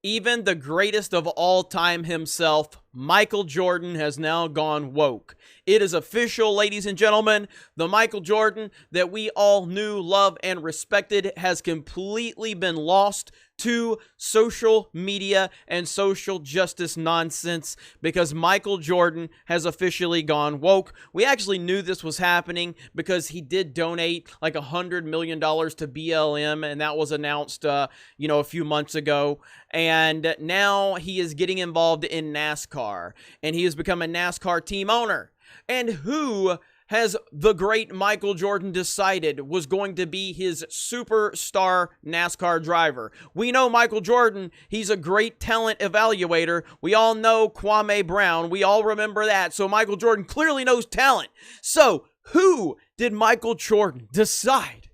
Even the greatest of all time himself, Michael Jordan, has now gone woke. It is official, ladies and gentlemen. The Michael Jordan that we all knew, loved, and respected has completely been lost to social media and social justice nonsense because Michael Jordan has officially gone woke. We actually knew this was happening because he did donate like $100 million to BLM, and that was announced, a few months ago. And now he is getting involved in NASCAR, and he has become a NASCAR team owner. And who has the great Michael Jordan decided was going to be his superstar NASCAR driver? We know Michael Jordan, he's a great talent evaluator. We all know Kwame Brown. We all remember that. So Michael Jordan clearly knows talent. So who did Michael Jordan decide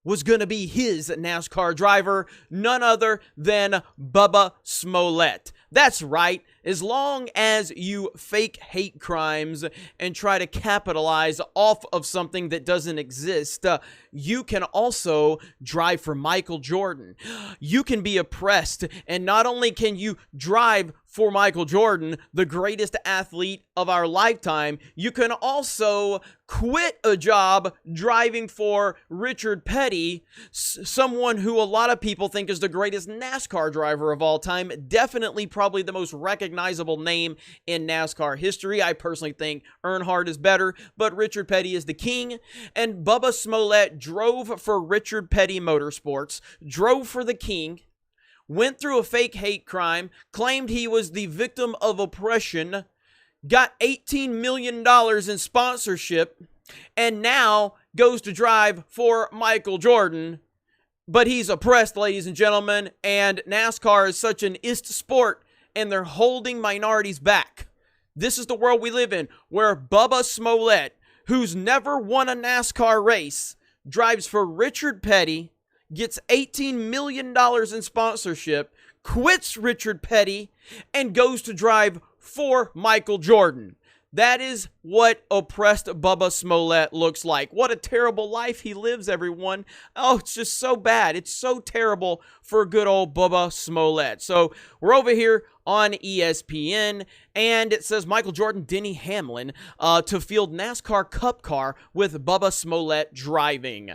was going to be his NASCAR driver? None other than Bubba Smollett. That's right. As long as you fake hate crimes and try to capitalize off of something that doesn't exist, you can also drive for Michael Jordan. You can be oppressed, and not only can you drive for Michael Jordan, the greatest athlete of our lifetime, you can also quit a job driving for Richard Petty, someone who a lot of people think is the greatest NASCAR driver of all time, definitely probably the most recognizable name in NASCAR history. I personally think Earnhardt is better, but Richard Petty is the king. And Bubba Smollett drove for Richard Petty Motorsports, drove for the king, went through a fake hate crime, claimed he was the victim of oppression, got $18 million in sponsorship, and now goes to drive for Michael Jordan. But he's oppressed, ladies and gentlemen, and NASCAR is such an ist sport, and they're holding minorities back. This is the world we live in, where Bubba Smollett, who's never won a NASCAR race, drives for Richard Petty, gets $18 million in sponsorship, quits Richard Petty, and goes to drive for Michael Jordan. That is what oppressed Bubba Smollett looks like. What a terrible life he lives, everyone. Oh, it's just so bad. It's so terrible for good old Bubba Smollett. So we're over here on ESPN, and it says Michael Jordan, Denny Hamlin to field NASCAR Cup car with Bubba Smollett driving.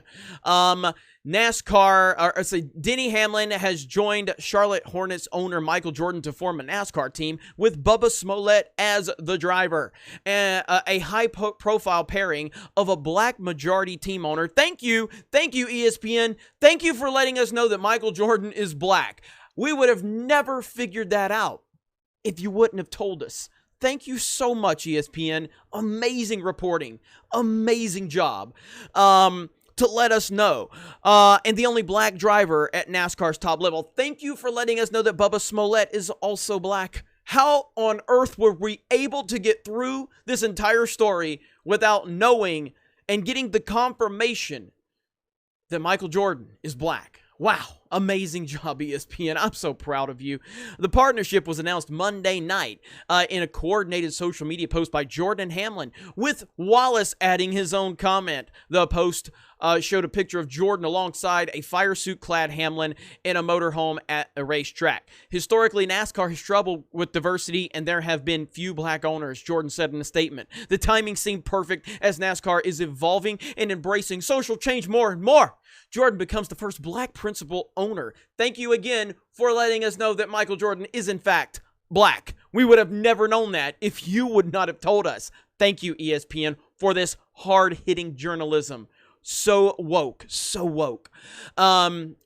Denny Hamlin has joined Charlotte Hornets owner Michael Jordan to form a NASCAR team with Bubba Smollett as the driver. A high-profile pairing of a black majority team owner. Thank you, ESPN. Thank you for letting us know that Michael Jordan is black. We would have never figured that out if you wouldn't have told us. Thank you so much, ESPN. Amazing reporting. Amazing job. To let us know. And the only black driver at NASCAR's top level. Thank you for letting us know that Bubba Smollett is also black. How on earth were we able to get through this entire story without knowing and getting the confirmation that Michael Jordan is black? Wow. Amazing job, ESPN. I'm so proud of you. The partnership was announced Monday night in a coordinated social media post by Jordan Hamlin, with Wallace adding his own comment. The post showed a picture of Jordan alongside a fire suit-clad Hamlin in a motorhome at a racetrack. Historically, NASCAR has struggled with diversity, and there have been few black owners, Jordan said in a statement. The timing seemed perfect as NASCAR is evolving and embracing social change more and more. Jordan becomes the first black principal owner. Thank you again for letting us know that Michael Jordan is in fact black. We would have never known that if you would not have told us. Thank you, ESPN, for this hard-hitting journalism. So woke, so woke.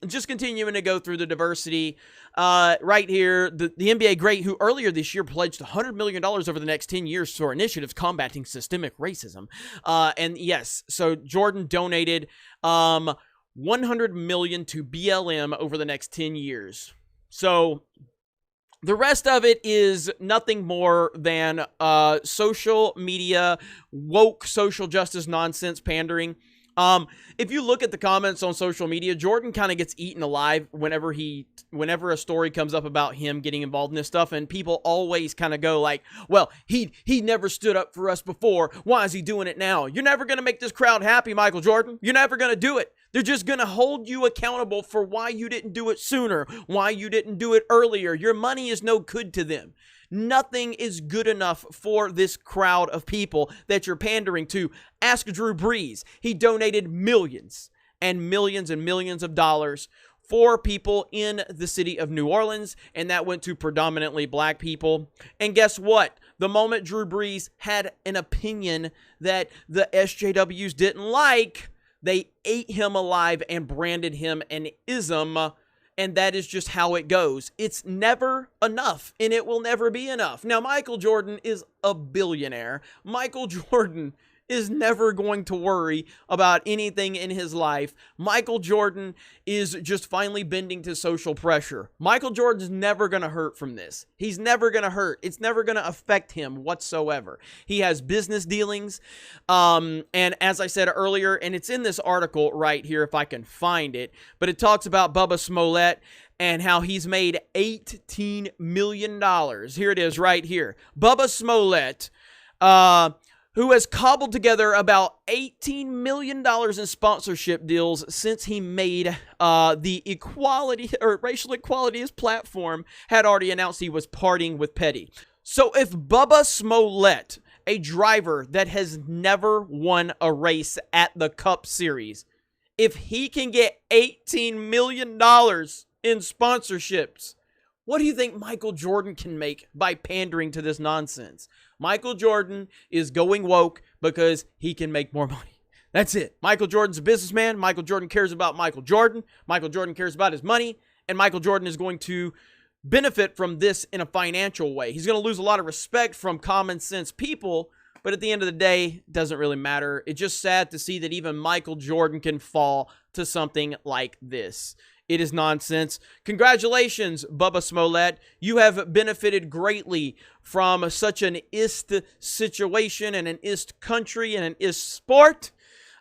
Just continuing to go through the diversity. Right here, the NBA great who earlier this year pledged $100 million over the next 10 years for initiatives combating systemic racism. And yes, so Jordan donated $100 million to BLM over the next 10 years. So the rest of it is nothing more than social media, woke social justice nonsense pandering. If you look at the comments on social media, Jordan kind of gets eaten alive whenever a story comes up about him getting involved in this stuff, and people always kind of go like, well, he never stood up for us before. Why is he doing it now? You're never going to make this crowd happy, Michael Jordan. You're never going to do it. They're just going to hold you accountable for why you didn't do it sooner, why you didn't do it earlier. Your money is no good to them. Nothing is good enough for this crowd of people that you're pandering to. Ask Drew Brees. He donated millions and millions and millions of dollars for people in the city of New Orleans, and that went to predominantly black people. And guess what? The moment Drew Brees had an opinion that the SJWs didn't like, they ate him alive and branded him an ism. And that is just how it goes. It's never enough, and it will never be enough. Now, Michael Jordan is a billionaire. Michael Jordan is never going to worry about anything in his life. Michael Jordan is just finally bending to social pressure. Michael Jordan's never going to hurt from this. He's never going to hurt. It's never going to affect him whatsoever. He has business dealings. And as I said earlier, and it's in this article right here if I can find it, but it talks about Bubba Smollett and how he's made $18 million. Here it is right here. Bubba Smollett, who has cobbled together about $18 million in sponsorship deals since he made the equality or racial equality his platform, had already announced he was parting with Petty. So if Bubba Smollett, a driver that has never won a race at the Cup Series, if he can get $18 million in sponsorships, what do you think Michael Jordan can make by pandering to this nonsense? Michael Jordan is going woke because he can make more money. That's it. Michael Jordan's a businessman. Michael Jordan cares about Michael Jordan. Michael Jordan cares about his money. And Michael Jordan is going to benefit from this in a financial way. He's going to lose a lot of respect from common sense people, but at the end of the day, it doesn't really matter. It's just sad to see that even Michael Jordan can fall to something like this. It is nonsense. Congratulations, Bubba Smollett. You have benefited greatly from such an ist situation and an ist country and an ist sport.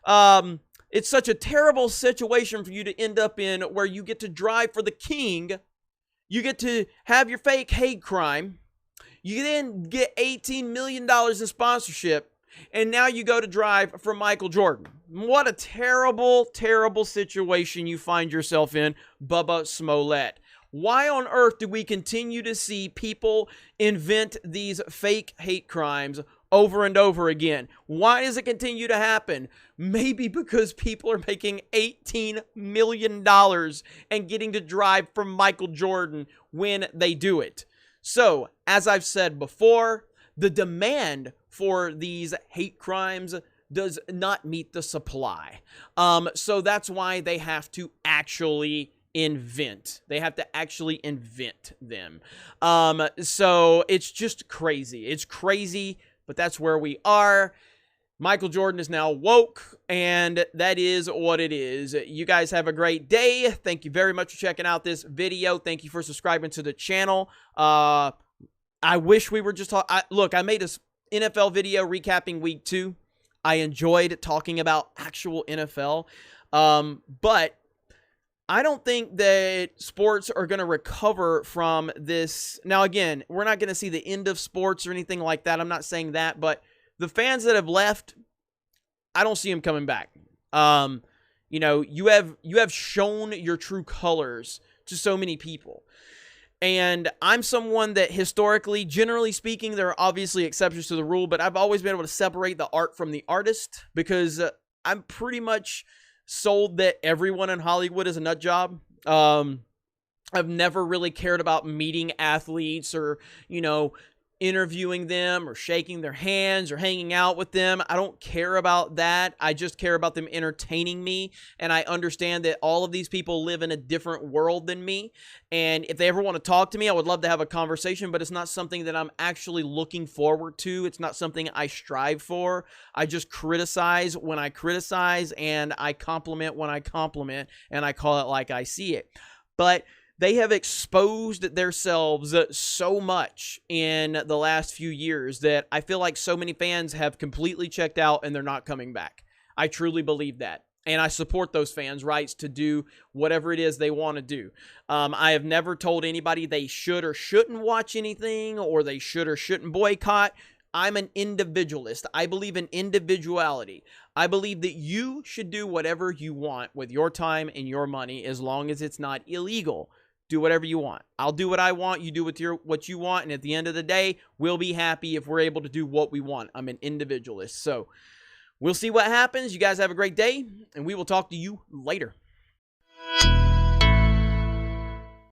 It's such a terrible situation for you to end up in where you get to drive for the king. You get to have your fake hate crime. You then get $18 million in sponsorship. And now you go to drive for Michael Jordan. What a terrible, terrible situation you find yourself in, Bubba Smollett. Why on earth do we continue to see people invent these fake hate crimes over and over again? Why does it continue to happen? Maybe because people are making $18 million and getting to drive for Michael Jordan when they do it. So, as I've said before, the demand for these hate crimes does not meet the supply. So that's why they have to actually invent. They have to actually invent them. So it's just crazy. It's crazy, but that's where we are. Michael Jordan is now woke, and that is what it is. You guys have a great day. Thank you very much for checking out this video. Thank you for subscribing to the channel. I wish we were just talking. Look, I made a NFL video recapping week 2. I enjoyed talking about actual NFL. But I don't think that sports are going to recover from this. Now, again, we're not going to see the end of sports or anything like that. I'm not saying that. But the fans that have left, I don't see them coming back. You know, you have shown your true colors to so many people. And I'm someone that historically, generally speaking, there are obviously exceptions to the rule, but I've always been able to separate the art from the artist because I'm pretty much sold that everyone in Hollywood is a nut job. I've never really cared about meeting athletes or, you know, interviewing them or shaking their hands or hanging out with them. I don't care about that. I just care about them entertaining me. And I understand that all of these people live in a different world than me. And if they ever want to talk to me, I would love to have a conversation, but it's not something that I'm actually looking forward to. It's not something I strive for. I just criticize when I criticize, and I compliment when I compliment, and I call it like I see it. But they have exposed themselves so much in the last few years that I feel like so many fans have completely checked out and they're not coming back. I truly believe that. And I support those fans' rights to do whatever it is they want to do. I have never told anybody they should or shouldn't watch anything, or they should or shouldn't boycott. I'm an individualist. I believe in individuality. I believe that you should do whatever you want with your time and your money, as long as it's not illegal. Do whatever you want. I'll do what I want. You do what you want. And at the end of the day, we'll be happy if we're able to do what we want. I'm an individualist. So we'll see what happens. You guys have a great day, and we will talk to you later.